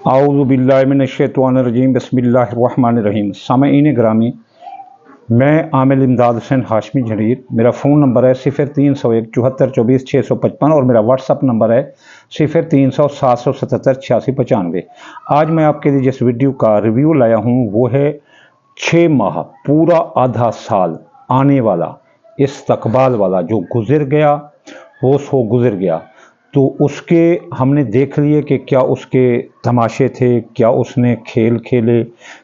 आऊज़ु बिल्लाहि मिनश्शैतानिर्रजीम बिस्मिल्लाहिर्रहमानिर्रहीम। सामईन ग्रामी, मैं आमिल इमदाद हुसैन हाशमी जरीर। मेरा फ़ोन नंबर है 0301 74 24 655 और मेरा व्हाट्सअप नंबर है 0300 777 8695। आज मैं आपके लिए जिस वीडियो का रिव्यू लाया हूँ वो है 6 माह पूरा आधा साल आने वाला इस्तकबाल वाला जो गुज़र गया वो सो गुज़र गया। तो उसके हमने देख लिए कि क्या उसके तमाशे थे, क्या उसने खेल खेले,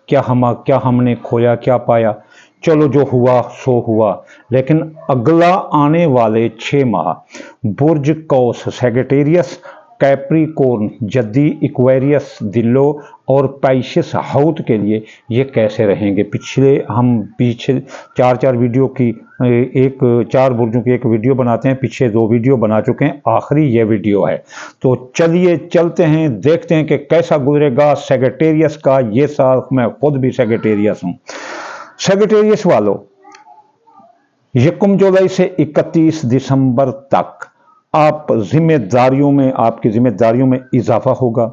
क्या हमने खोया क्या पाया। चलो जो हुआ सो हुआ। लेकिन अगला आने वाले 6 माह बुर्ज कौस सैगिटेरियस, कैप्रिकॉर्न, जद्दी, एक्वेरियस, दिलो और पाइसेस हाउत के लिए ये कैसे रहेंगे। पीछे 4 वीडियो की एक 4 बुर्जों की एक वीडियो बनाते हैं, पीछे 2 वीडियो बना चुके हैं, आखिरी ये वीडियो है। तो चलिए चलते हैं, देखते हैं कि कैसा गुजरेगा सैगिटेरियस का ये साल। मैं खुद भी सैगिटेरियस हूँ। सैगिटेरियस वालों, 1 जुलाई से 31 दिसंबर तक आपकी जिम्मेदारियों में इजाफा होगा।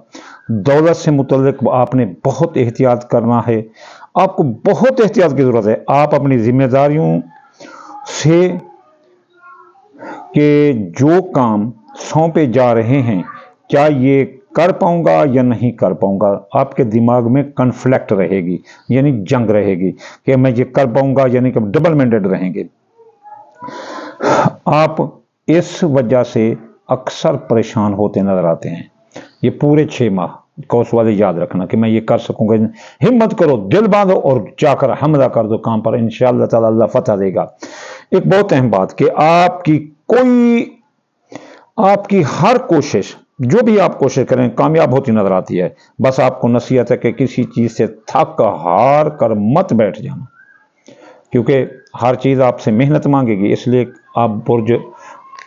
दौलत से मुतल्लिक आपने बहुत एहतियात करना है, आपको बहुत एहतियात की ज़रूरत है। आप अपनी जिम्मेदारियों से कि जो काम सौंपे जा रहे हैं क्या ये कर पाऊंगा या नहीं कर पाऊंगा, आपके दिमाग में कन्फ्लिक्ट रहेगी, यानी जंग रहेगी कि मैं ये कर पाऊंगा, यानी कि डबल माइंडेड रहेंगे। आप इस वजह से अक्सर परेशान होते नजर आते हैं। ये पूरे 6 माह कौस वाले याद रखना कि मैं ये कर सकूंगा। हिम्मत करो, दिल बांधो और जाकर हमला कर दो काम पर, इंशाअल्लाह ताला अल्लाह फतह देगा। एक बहुत अहम बात कि आपकी हर कोशिश, जो भी आप कोशिश करें, कामयाब होती नजर आती है। बस आपको नसीहत है कि किसी चीज से थक हार कर मत बैठ जाना, क्योंकि हर चीज आपसे मेहनत मांगेगी। इसलिए आप बुर्ज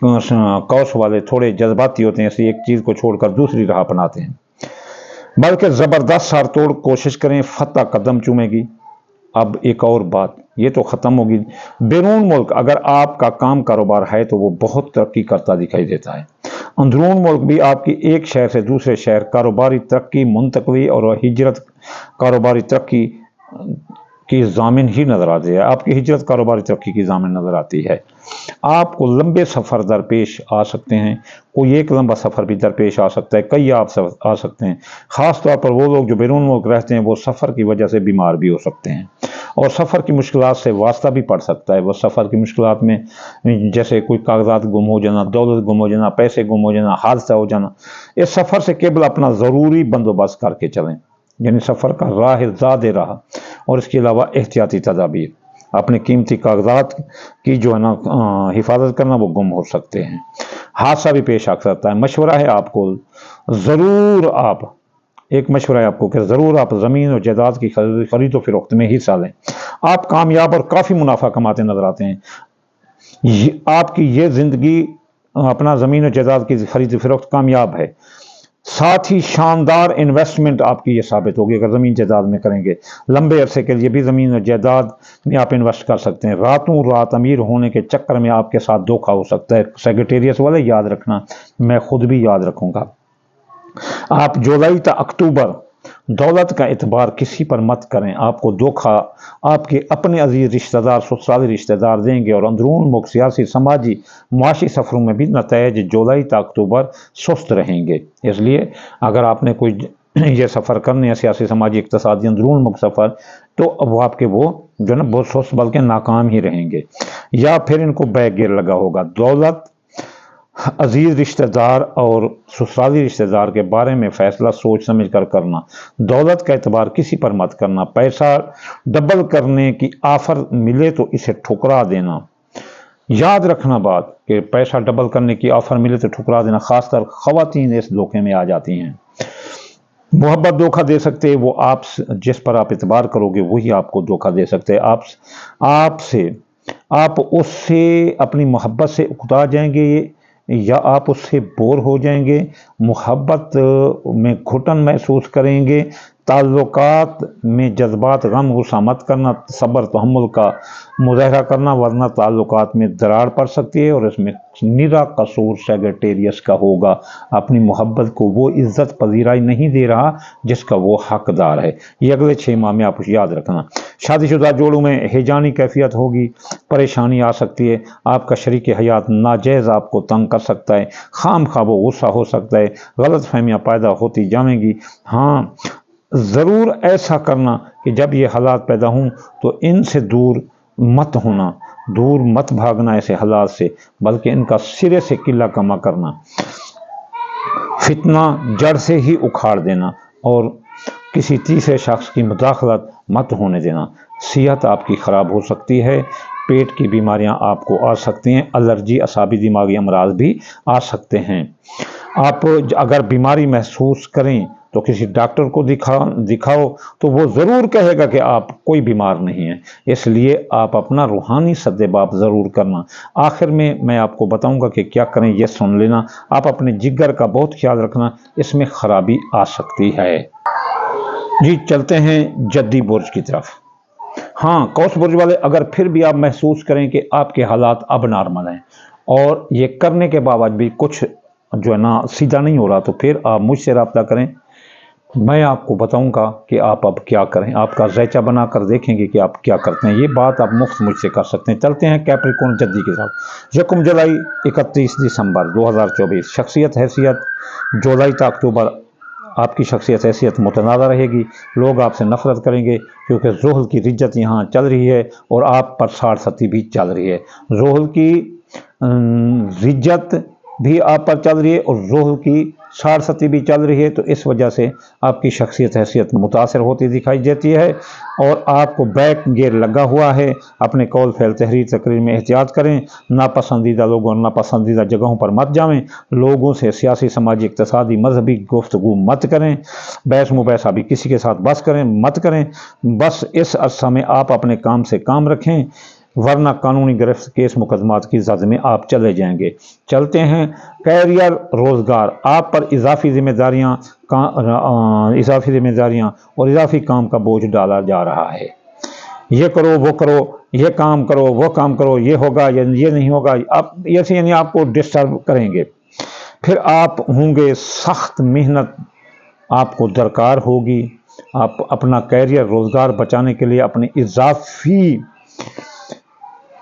कौस वाले थोड़े जज्बाती होते हैं, इसलिए एक चीज को छोड़कर दूसरी राह अपनाते हैं। बल्कि जबरदस्त सर तोड़ कोशिश करें, फतह कदम चूमेगी। अब एक और बात, ये तो खत्म होगी। बैरून मुल्क अगर आपका काम कारोबार है तो वो बहुत तरक्की करता दिखाई देता है। अंदरून मुल्क भी आपकी एक शहर से दूसरे शहर कारोबारी तरक्की, मुंतकली और हिजरत कारोबारी तरक्की की जामिन ही नजर आती है। आपकी हिजरत कारोबारी तरक्की की जामिन नजर आती है। आपको लंबे सफ़र दरपेश आ सकते हैं, कोई एक लंबा सफ़र भी दरपेश आ सकता है, कई आप आ सकते हैं। ख़ास तौर पर वो लोग जो बैरून मुल्क रहते हैं वो सफ़र की वजह से बीमार भी हो सकते हैं और सफ़र की मुश्किलात से वास्ता भी पड़ सकता है। वो सफ़र की मुश्किलात में जैसे कोई कागजात गुम हो जाना, दौलत गुम हो जाना, पैसे गुम हो जाना, हादसा हो जाना। इस सफ़र से केवल अपना ज़रूरी बंदोबस्त करके चलें, यानी सफ़र का राह ज़्यादा रहा और इसके अलावा एहतियाती तदाबीर। अपने कीमती कागजात की जो है ना हिफाजत करना, वो गुम हो सकते हैं, हादसा भी पेश आ सकता है। मशवरा है आपको, ज़रूर आप एक मशवरा है आपको कि ज़रूर आप ज़मीन और जायदाद की खरीदो फरोख्त में हिस्सा लें। आप कामयाब और काफ़ी मुनाफा कमाते नजर आते हैं। आपकी ये ज़िंदगी अपना ज़मीन और जायदाद की खरीद फरोख्त कामयाब है। साथ ही शानदार इन्वेस्टमेंट आपकी ये साबित होगी अगर ज़मीन जायदाद में करेंगे। लंबे अरसे के लिए भी ज़मीन और जायदाद में आप इन्वेस्ट कर सकते हैं। रातों रात अमीर होने के चक्कर में आपके साथ धोखा हो सकता है। सैगिटेरियस वाले याद रखना, मैं खुद भी याद रखूंगा। आप जुलाई तक अक्टूबर दौलत का एतबार किसी पर मत करें, आपको धोखा आपके अपने अजीज रिश्तेदार, ससुराली रिश्तेदार देंगे और अंदरून मुल्क सियासी, समाजी, मुआशी सफ़रों में भी नतायज जुलाई तक अक्टूबर सुस्त रहेंगे। इसलिए अगर आपने कोई ये सफ़र करने हैं, सियासी, समाजी, इक़्तिसादी, अंदरून मुल्क सफ़र, तो वो आपके वो जो ना बहुत सुस्त बल्कि नाकाम ही रहेंगे, या फिर इनको बैग गिर लगा होगा। दौलत, अजीज रिश्तेदार और ससुराली रिश्तेदार के बारे में फैसला सोच समझ कर करना। दौलत का एतबार किसी पर मत करना। पैसा डबल करने की ऑफर मिले तो इसे ठुकरा देना। याद रखना बात कि पैसा डबल करने की ऑफर मिले तो ठुकरा देना। खासकर खवातीन इस धोखे में आ जाती हैं। मोहब्बत धोखा दे सकते हैं, वो आप जिस पर आप एतबार करोगे वही आपको धोखा दे सकते हैं। आप उससे अपनी मोहब्बत से उकता जाएंगे या आप उससे बोर हो जाएंगे, मोहब्बत में घुटन महसूस करेंगे, ताल्लुकात में जज्बात गम गुस्सा मत करना, सब्र तहम्मुल का मुजाहरा करना, वरना ताल्लुकात में दरार पड़ सकती है और इसमें निरा कसूर सेक्रेटेरियस का होगा। अपनी मोहब्बत को वो इज्जत पजीराई नहीं दे रहा जिसका वो हकदार है। ये अगले 6 माह में आप याद रखना। शादीशुदा जोड़ों में हिजानी कैफियत होगी, परेशानी आ सकती है, आपका शरीक हयात नाजायज़ आपको तंग कर सकता है, खाम खा वो गुस्सा हो सकता है, गलत फहमियाँ पैदा होती जाएंगी। हाँ, ज़रूर ऐसा करना कि जब ये हालात पैदा हों तो इनसे दूर मत होना, दूर मत भागना ऐसे हालात से, बल्कि इनका सिरे से किला कमा करना, फितना जड़ से ही उखाड़ देना और किसी तीसरे शख्स की मुदाखलत मत होने देना। सेहत आपकी ख़राब हो सकती है, पेट की बीमारियां आपको आ सकती हैं, एलर्जी, असाबी दिमागी अमराज भी आ सकते हैं। आप अगर बीमारी महसूस करें तो किसी डॉक्टर को दिखाओ तो वो ज़रूर कहेगा कि आप कोई बीमार नहीं है, इसलिए आप अपना रूहानी सद्देबाप ज़रूर करना। आखिर में मैं आपको बताऊंगा कि क्या करें, ये सुन लेना। आप अपने जिगर का बहुत ख्याल रखना, इसमें खराबी आ सकती है। जी, चलते हैं जद्दी बुर्ज की तरफ। हाँ, कौस बुर्ज वाले, अगर फिर भी आप महसूस करें कि आपके हालात अब नॉर्मल हैं और ये करने के बावजूद भी कुछ जो है ना सीधा नहीं हो रहा, तो फिर आप मुझसे रब्ता करें। मैं आपको बताऊंगा कि आप अब क्या करें, आपका ज़ायचा बनाकर देखेंगे कि आप क्या करते हैं। ये बात आप मुफ्त मुझसे कर सकते हैं। चलते हैं कैप्रिकॉर्न जद्दी के साथ। 1 जुलाई 31 दिसंबर 2024। शख्सियत हैसियत जुलाई तक अक्टूबर आपकी शख्सियत हैसियत मुतनाज़ा रहेगी। लोग आपसे नफरत करेंगे क्योंकि ज़ुहल की रिज्जत यहाँ चल रही है और आप पर 60 भी चल रही है। ज़ुहल की रिज्जत भी आप पर चल रही है और ज़ुहल की 60 भी चल रही है, तो इस वजह से आपकी शख्सियत हैसियत मुतासर होती दिखाई देती है और आपको बैक गियर लगा हुआ है। अपने कौल फैल तहरीर तकरीर में एहतियात करें, नापसंदीदा लोगों और नापसंदीदा जगहों पर मत जाएं, लोगों से सियासी, समाजी, इक़्तिसादी, मजहबी गुफ्तगू मत करें, बहस मुबहसा भी किसी के साथ बस करें मत करें। बस इस अरसा में आप अपने काम से काम रखें, वरना कानूनी गिरफ्त, केस, मुकदमात की जद में आप चले जाएंगे। चलते हैं कैरियर, रोज़गार। आप पर इजाफी जिम्मेदारियाँ और इजाफी काम का बोझ डाला जा रहा है। ये करो, वो करो, ये काम करो, वो काम करो, ये होगा या ये नहीं होगा, आप ऐसे यानी आपको डिस्टर्ब करेंगे। फिर आप होंगे, सख्त मेहनत आपको दरकार होगी। आप अपना कैरियर, रोज़गार बचाने के लिए अपने इजाफी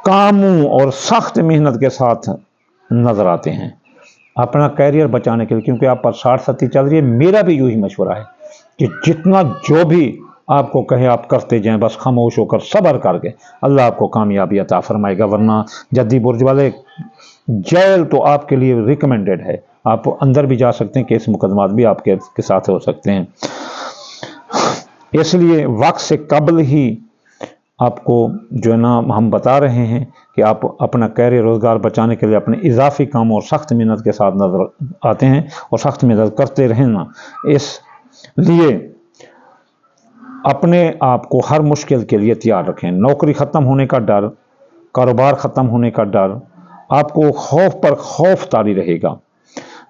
कामों और सख्त मेहनत के साथ नजर आते हैं अपना कैरियर बचाने के लिए, क्योंकि आप पर 60 चल रही है। मेरा भी यूं ही मशवरा है कि जितना जो भी आपको कहे आप करते जाएं, बस खामोश होकर सब्र करके अल्लाह आपको कामयाबी अता फरमाएगा। वरना जद्दी बुर्ज वाले, जेल तो आपके लिए रिकमेंडेड है, आप अंदर भी जा सकते हैं, केस मुकदमात भी आपके साथ हो सकते हैं। इसलिए वक्त से कबल ही आपको जो है ना हम बता रहे हैं कि आप अपना कैरियर, रोज़गार बचाने के लिए अपने इजाफी कामों और सख्त मेहनत के साथ नजर आते हैं और सख्त मेहनत करते रहना। इसलिए अपने आप को हर मुश्किल के लिए तैयार रखें। नौकरी ख़त्म होने का डर, कारोबार ख़त्म होने का डर, आपको खौफ पर खौफ तारी रहेगा।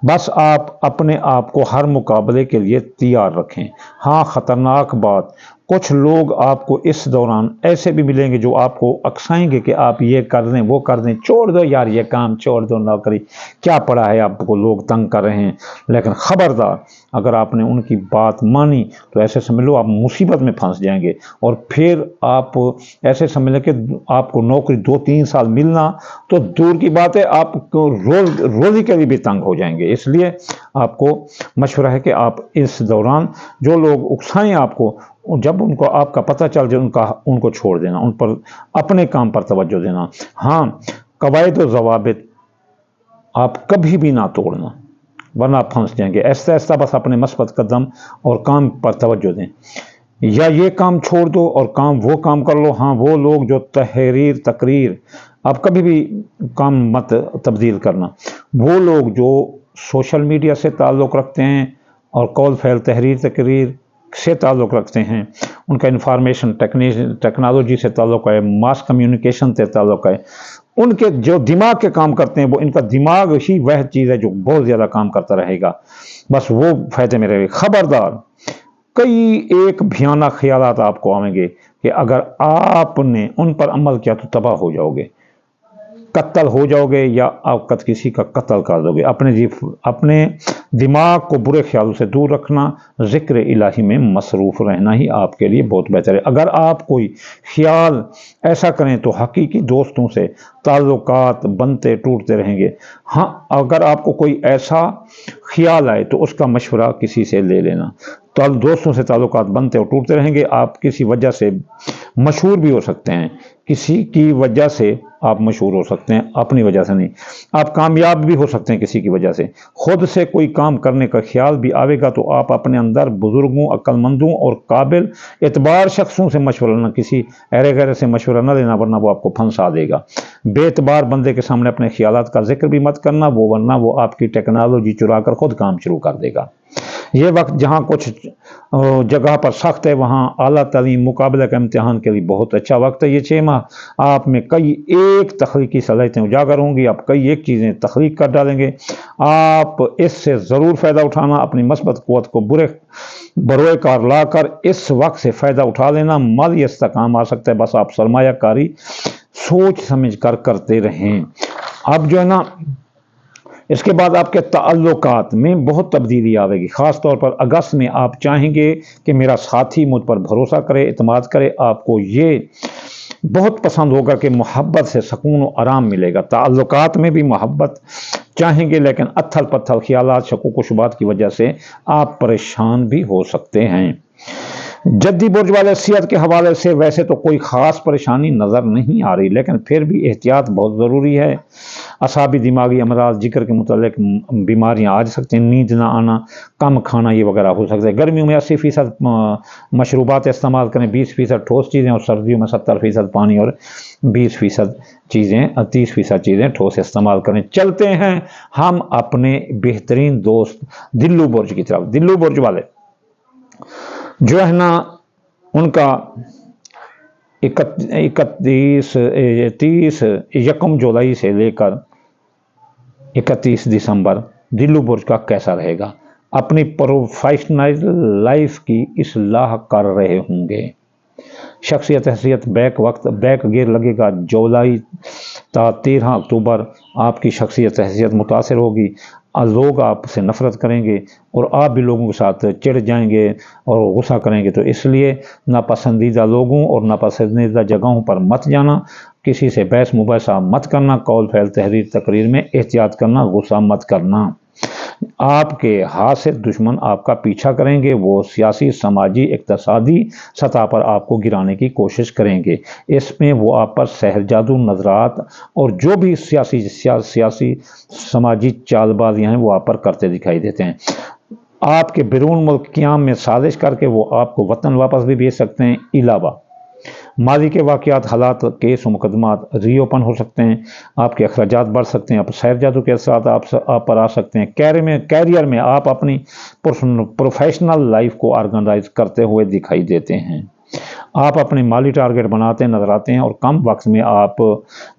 बस आप अपने आप को हर मुकाबले के लिए तैयार रखें। हाँ, ख़तरनाक बात, कुछ लोग आपको इस दौरान ऐसे भी मिलेंगे जो आपको अकसाएंगे कि आप ये कर दें, वो कर दें, छोड़ दो यार, ये काम छोड़ दो, नौकरी क्या पड़ा है, आपको लोग तंग कर रहे हैं। लेकिन ख़बरदार, अगर आपने उनकी बात मानी तो ऐसे समझ लो आप मुसीबत में फंस जाएंगे और फिर आप ऐसे समझ लें कि आपको नौकरी 2-3 साल मिलना तो दूर की बात है, आपको रोज़ी के लिए भी तंग हो जाएंगे। इसलिए आपको मशवरा है कि आप इस दौरान जो लोग उकसाएं आपको, जब उनको आपका पता चल जाए उनको छोड़ देना, उन पर अपने काम पर तवज्जो देना। हाँ, कवायद और ज़वाबित आप कभी भी ना तोड़ना, वरना आप फंस जाएंगे। ऐसा ऐसा बस अपने मस्बत कदम और काम पर तवज्जो दें, या ये काम छोड़ दो और वो काम कर लो। हाँ, वो लोग जो तहरीर तकरीर, आप कभी भी काम मत तब्दील करना। वो लोग जो सोशल मीडिया से ताल्लुक़ रखते हैं और कौल फैल तहरीर तकरीर से ताल्लुक़ रखते हैं, उनका इंफॉर्मेशन टेक्नोलॉजी से ताल्लुक़ है, मास कम्युनिकेशन से ताल्लुक़ है, उनके जो दिमाग के काम करते हैं, वो इनका दिमाग ही वह चीज़ है जो बहुत ज़्यादा काम करता रहेगा, बस वो फ़ायदे में रहेगा। ख़बरदार, कई एक भयानक ख्यालात आपको आएंगे कि अगर आपने उन पर अमल किया तो तबाह हो जाओगे, कत्ल हो जाओगे या आप किसी का कत्ल कर दोगे। अपने दिमाग को बुरे ख्यालों से दूर रखना, जिक्र इलाही में मसरूफ़ रहना ही आपके लिए बहुत बेहतर है। अगर आप कोई ख्याल ऐसा करें तो हकीकी दोस्तों से ताल्लुकात बनते टूटते रहेंगे। हाँ, अगर आपको कोई ऐसा ख्याल आए तो उसका मशवरा किसी से ले लेना। तो दोस्तों से ताल्लुकात बनते और टूटते रहेंगे। आप किसी वजह से मशहूर भी हो सकते हैं, किसी की वजह से आप मशहूर हो सकते हैं, अपनी वजह से नहीं। आप कामयाब भी हो सकते हैं किसी की वजह से। खुद से कोई काम करने का ख्याल भी आवेगा तो आप अपने अंदर बुजुर्गों, अक्लमंदों और काबिल एतबार शख्सों से मशवरा लेना, किसी अरे गहरे से मशवरा न लेना, वरना वो आपको फंसा देगा। बेतबार बंदे के सामने अपने ख्यालात का जिक्र भी मत करना, वरना वो आपकी टेक्नोलॉजी चुरा कर खुद काम शुरू कर देगा। ये वक्त जहाँ कुछ जगह पर सख्त है, वहाँ आला तालीम मुकाबले का इम्तिहान के लिए बहुत अच्छा वक्त है। ये 6 माह आप में कई एक तख्लीकी सलाहियतें उजागर होंगी, आप कई एक चीज़ें तख्लीक कर डालेंगे। आप इससे ज़रूर फ़ायदा उठाना, अपनी मस्बत क़ुव्वत को बरोए कार ला कर इस वक्त से फ़ायदा उठा लेना। माली इस्तेकाम आ सकता है, बस आप सरमाया कारी सोच समझ कर करते रहें। अब जो है ना, इसके बाद आपके ताल्लुकात में बहुत तब्दीली आएगी। ख़ास तौर पर अगस्त में आप चाहेंगे कि मेरा साथी मुझ पर भरोसा करे, इत्मीनान करे। आपको ये बहुत पसंद होगा कि मोहब्बत से सुकून और आराम मिलेगा। ताल्लुकात में भी मोहब्बत चाहेंगे, लेकिन अत्थल पत्थल ख्यालात, शकूक व शुबात की वजह से आप परेशान भी हो सकते हैं। जद्दी बुर्ज वाले सेहत के हवाले से वैसे तो कोई ख़ास परेशानी नज़र नहीं आ रही, लेकिन फिर भी एहतियात बहुत ज़रूरी है। असाबी दिमागी अमराज, जिक्र के मुतालिक बीमारियाँ आ सकती हैं, नींद ना आना, कम खाना, ये वगैरह हो सकता है। गर्मियों में 80% मशरूबात इस्तेमाल करें, 20% ठोस चीज़ें, और सर्दियों में 70% पानी और 20% चीज़ें, 30% चीज़ें ठोस इस्तेमाल करें। चलते हैं हम अपने बेहतरीन दोस्त दिल्लू बुर्ज की तरफ। दिल्लू बुर्ज वाले जो है ना, उनका 30 यकम जुलाई से लेकर 31 दिसंबर दिल्लू बुर्ज का कैसा रहेगा। अपनी प्रोफेशनल लाइफ की इस्लाह कर रहे होंगे। शख्सियत हैसियत बैक गियर लगेगा। जुलाई ता 13 अक्टूबर आपकी शख्सियत हैसियत मुतासर होगी। लोग आपसे नफ़रत करेंगे और आप भी लोगों के साथ चिढ़ जाएंगे और गुस्सा करेंगे। तो इसलिए नापसंदीदा लोगों और नापसंदीदा जगहों पर मत जाना, किसी से बहस मुबासा मत करना, कौल फैल तहरीर तकरीर में एहतियात करना, गुस्सा मत करना। आपके हाथ से दुश्मन आपका पीछा करेंगे, वो सियासी, समाजी, इक्तसादी सतह पर आपको गिराने की कोशिश करेंगे। इसमें वो आप पर सहर जादू, नजरात और जो भी सियासी समाजी चालबाजियाँ हैं वो आप पर करते दिखाई देते हैं। आपके बैरून मुल्क क़याम में साजिश करके वो आपको वतन वापस भी भेज सकते हैं। इलावा माजी के वाक़यात, हालात, केस और मुकदमात रीओपन हो सकते हैं। आपके अखराजात बढ़ सकते हैं। आप सहर जादू के असरात आप पर आ सकते हैं। कैरियर में आप अपनी प्रोफेशनल लाइफ को ऑर्गेनाइज करते हुए दिखाई देते हैं। आप अपने माली टारगेट बनाते नजर आते हैं और कम वक्त में आप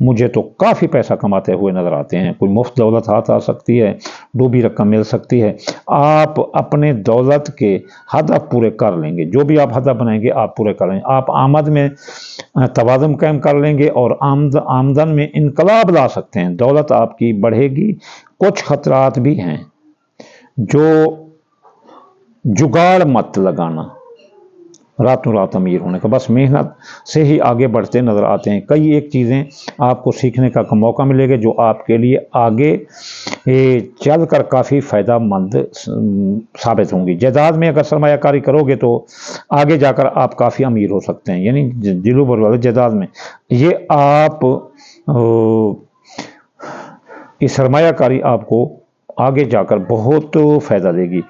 मुझे तो काफ़ी पैसा कमाते हुए नजर आते हैं। कोई मुफ्त दौलत हाथ आ सकती है, डूबी रकम मिल सकती है। आप अपने दौलत के हदफ पूरे कर लेंगे, जो भी आप हदफ बनाएंगे आप पूरे कर लेंगे। आप आमद में तवाज़ुन कायम कर लेंगे और आमदन में इनकलाब ला सकते हैं। दौलत आपकी बढ़ेगी। कुछ खतरात भी हैं, जो जुगाड़ मत लगाना रातों रात अमीर होने का, बस मेहनत से ही आगे बढ़ते नज़र आते हैं। कई एक चीज़ें आपको सीखने का मौका मिलेगा जो आपके लिए आगे चल कर काफ़ी फ़ायदा मंद साबित होंगी। जायदाद में अगर सरमायाकारी करोगे तो आगे जाकर आप काफ़ी अमीर हो सकते हैं। यानी दिल्लू बुर्ज वाले जायदाद में ये आप इस सरमायाकारी आपको आगे जाकर बहुत फ़ायदा देगी।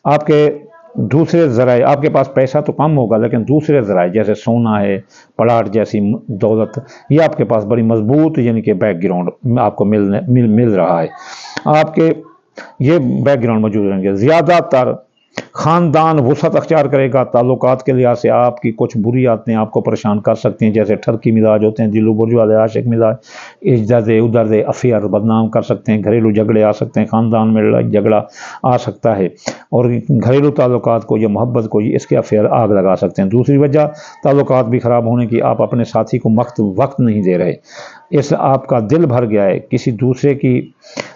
आपके दूसरे ज़राए, आपके पास पैसा तो कम होगा लेकिन दूसरे ज़राए जैसे सोना है, प्लाट जैसी दौलत, ये आपके पास बड़ी मजबूत यानी कि बैकग्राउंड आपको मिल रहा है। आपके ये बैकग्राउंड मौजूद रहेंगे। ज़्यादातर ख़ानदान वसअत अख्तियार करेगा। ताल्लुकात के लिहाज से आपकी कुछ बुरी आदतें आपको परेशान कर सकती हैं, जैसे ठरकी मिजाज होते हैं, दिलो बुर्ज वाले आशिक मिजाज, इज्जत उदर अफेयर बदनाम कर सकते हैं, घरेलू झगड़े आ सकते हैं, ख़ानदान में लड़ाई झगड़ा आ सकता है, और घरेलू ताल्लुकात को या मोहब्बत को इसके अफेयर आग लगा सकते हैं। दूसरी वजह ताल्लुकात भी ख़राब होने की, आप अपने साथी को वक्त नहीं दे रहे, इस आपका दिल भर गया है, किसी दूसरे की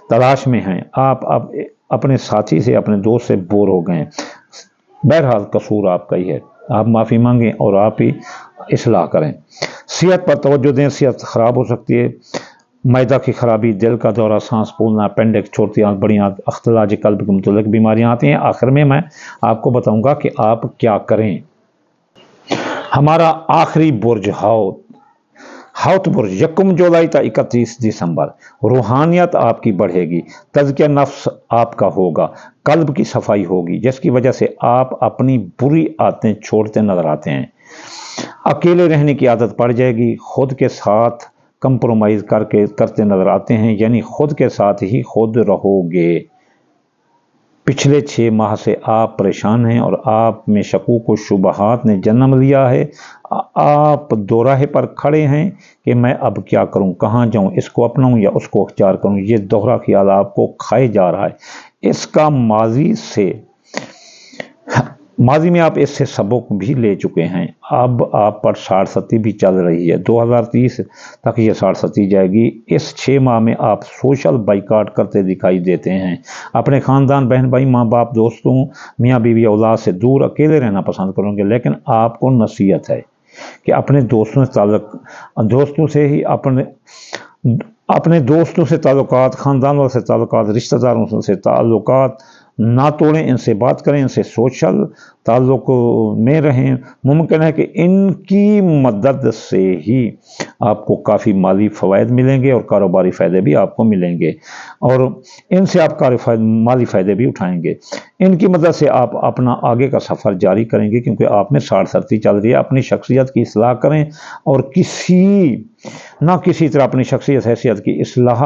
तलाश में हैं, आप अपने साथी से, अपने दोस्त से बोर हो गए हैं। बहरहाल कसूर आपका ही है, आप माफ़ी मांगें और आप ही इस्लाह करें। सेहत पर तवज्जो दें, सेहत ख़राब हो सकती है, मैदा की खराबी, दिल का दौरा, सांस फूलना, अपेंडिक्स, छोटी आँख, बड़ी आँख, अख्तलाज कल्ब के मुतल्लिक बीमारियाँ आती हैं। आखिर में मैं आपको बताऊंगा कि आप क्या करें। हमारा आखिरी बुर्ज हौत बुर्ज 1 जुलाई तक 31 दिसंबर। रूहानियत आपकी बढ़ेगी, तज़किया नफ्स आपका होगा, कल्ब की सफाई होगी, जिसकी वजह से आप अपनी बुरी आदतें छोड़ते नजर आते हैं। अकेले रहने की आदत पड़ जाएगी, खुद के साथ कंप्रोमाइज़ करते नजर आते हैं, यानी खुद के साथ ही खुद रहोगे। पिछले 6 माह से आप परेशान हैं और आप में शकूक व शुबहात ने जन्म लिया है। आप दोराहे पर खड़े हैं कि मैं अब क्या करूं, कहां जाऊं, इसको अपनाऊं या उसको अख्तियार करूं। ये दोहरा ख्याल आपको खाए जा रहा है। इसका माजी में आप इससे सबक भी ले चुके हैं। अब आप पर 60 भी चल रही है, 2030 तक ये 60 जाएगी। इस 6 माह में आप सोशल बाइकाट करते दिखाई देते हैं। अपने ख़ानदान, बहन भाई, माँ बाप, दोस्तों, मियाँ बीवी, औलाद से दूर अकेले रहना पसंद करोगे। लेकिन आपको नसीहत है कि अपने दोस्तों से ही अपने दोस्तों से ताल्लुकात, ख़ानदान वालों से ताल्लुकात, रिश्तेदारों से ताल्लुकात ना तोड़ें, इनसे बात करें, इनसे सोशल ताल्लुक में रहें। मुमकिन है कि इनकी मदद से ही आपको काफ़ी माली फ़वायद मिलेंगे और कारोबारी फ़ायदे भी आपको मिलेंगे, और इनसे आप माली फ़ायदे भी उठाएंगे। इनकी मदद से आप अपना आगे का सफ़र जारी करेंगे, क्योंकि आप में 60 चल रही है। अपनी शख्सियत की इस्लाह करें और किसी तरह अपनी शख्सियत हैसियत की इस्लाह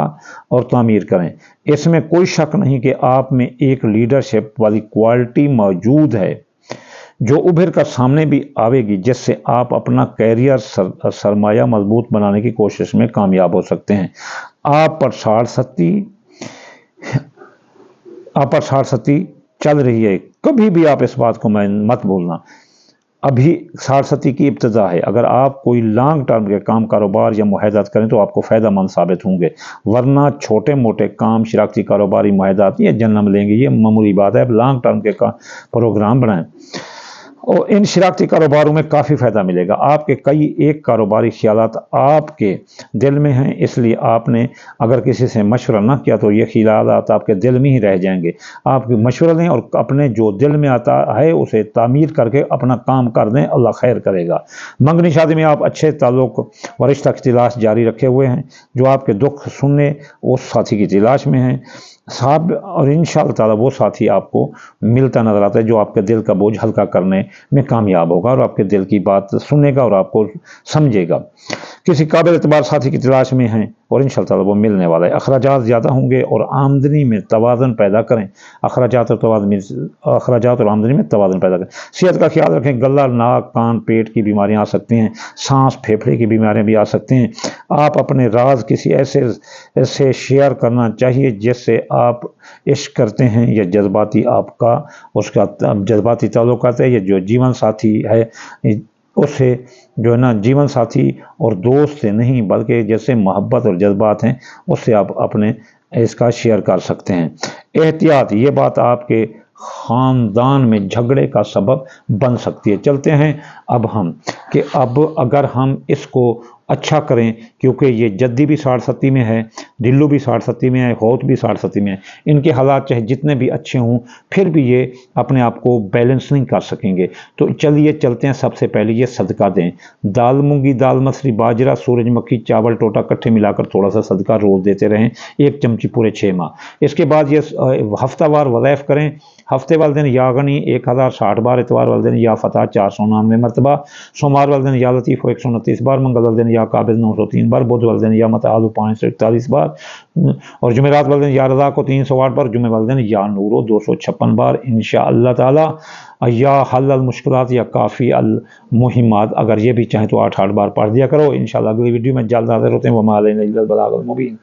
और तामीर करें। इसमें कोई शक नहीं कि आप में एक लीडरशिप वाली क्वालिटी मौजूद है जो उभर कर सामने भी आवेगी, जिससे आप अपना कैरियर सरमाया मजबूत बनाने की कोशिश में कामयाब हो सकते हैं। आप पर 60 चल रही है, कभी भी आप इस बात को मत भूलना। अभी 60 की इब्तिदा है। अगर आप कोई लॉन्ग टर्म के काम, कारोबार या मुआहदात करें तो आपको फ़ायदेमंद साबित होंगे, वरना छोटे मोटे काम, शराकती कारोबारी मुआहदात ये जन्म लेंगे। ये मामूली बात है। लॉन्ग टर्म के प्रोग्राम बनाएं और इन शराकती कारोबारों में काफ़ी फ़ायदा मिलेगा। आपके एक कारोबारी ख्यालात आपके दिल में हैं, इसलिए आपने अगर किसी से मशवरा ना किया तो ये ख्यालात आपके दिल में ही रह जाएंगे। आप मशवरा लें और अपने जो दिल में आता है उसे तामीर करके अपना काम कर दें, अल्लाह खैर करेगा। मंगनी शादी में आप अच्छे ताल्लुक व रिश्ता की तलाश जारी रखे हुए हैं। जो आपके दुख सुनने उस साथी की तलाश में हैं साहब, और इंशाअल्लाह ताला वो साथी आपको मिलता नजर आता है जो आपके दिल का बोझ हल्का करने में कामयाब होगा और आपके दिल की बात सुनेगा और आपको समझेगा। किसी काबिल एतबार साथी की तलाश में हैं और इंशाअल्लाह ताला वो मिलने वाला है। अखराजात ज़्यादा होंगे और आमदनी में तवाज़ुन पैदा करें। अखराजात और आमदनी में तवाज़ुन पैदा करें। सेहत का ख्याल रखें। गला, नाक, कान, पेट की बीमारियां आ सकती हैं, सांस, फेफड़े की बीमारियां भी आ सकती हैं। आप अपने राज किसी ऐसे शेयर करना चाहिए जिससे आप इश्क करते हैं या जज्बाती उसका जज्बाती ताल्लुकात है, या जो जीवन साथी है उससे जो है ना, जीवन साथी और दोस्त से नहीं बल्कि जैसे मोहब्बत और जज्बात हैं उससे आप अपने इसका शेयर कर सकते हैं। एहतियात, ये बात आपके ख़ानदान में झगड़े का सबब बन सकती है। चलते हैं अब अगर हम इसको अच्छा करें, क्योंकि ये जद्दी भी 60 में है, दिल्लू भी 60 में है, खौत भी 60 में है। इनके हालात चाहे जितने भी अच्छे हों फिर भी ये अपने आप को बैलेंस नहीं कर सकेंगे। तो चलिए चलते हैं। सबसे पहले ये सदका दें। दाल, मूंगी दाल, मसरी, बाजरा, सूरजमुखी, चावल, टोटा इकट्ठे मिलाकर थोड़ा सा सदका रोज़ देते रहें, 1 चमची पूरे 6 माह। इसके बाद ये हफ्तावार वज़ाइफ करें। हफ्ते वाले दिन या गनी 1060 बार, इतवार वाले दिन या फतह 499 मरतबा, सोमवार वाले दिन या लतीफ़ 129 बार, मंगल वाले दिन या یا قابض 903 بار، بدھ والدین یا متعالو 541 بار، اور جمعرات والدین یا رضا کو 308 بار، جمعہ والدین یا نورو 256 بار انشاءاللہ تعالی، یا حل المشکلات یا کافی المہمات اگر یہ بھی چاہیں تو 8 بار پڑھ دیا کرو۔ انشاءاللہ اگلی ویڈیو میں جلد حاضر ہوتے ہیں۔ وما علینا الا البلاغ المبین۔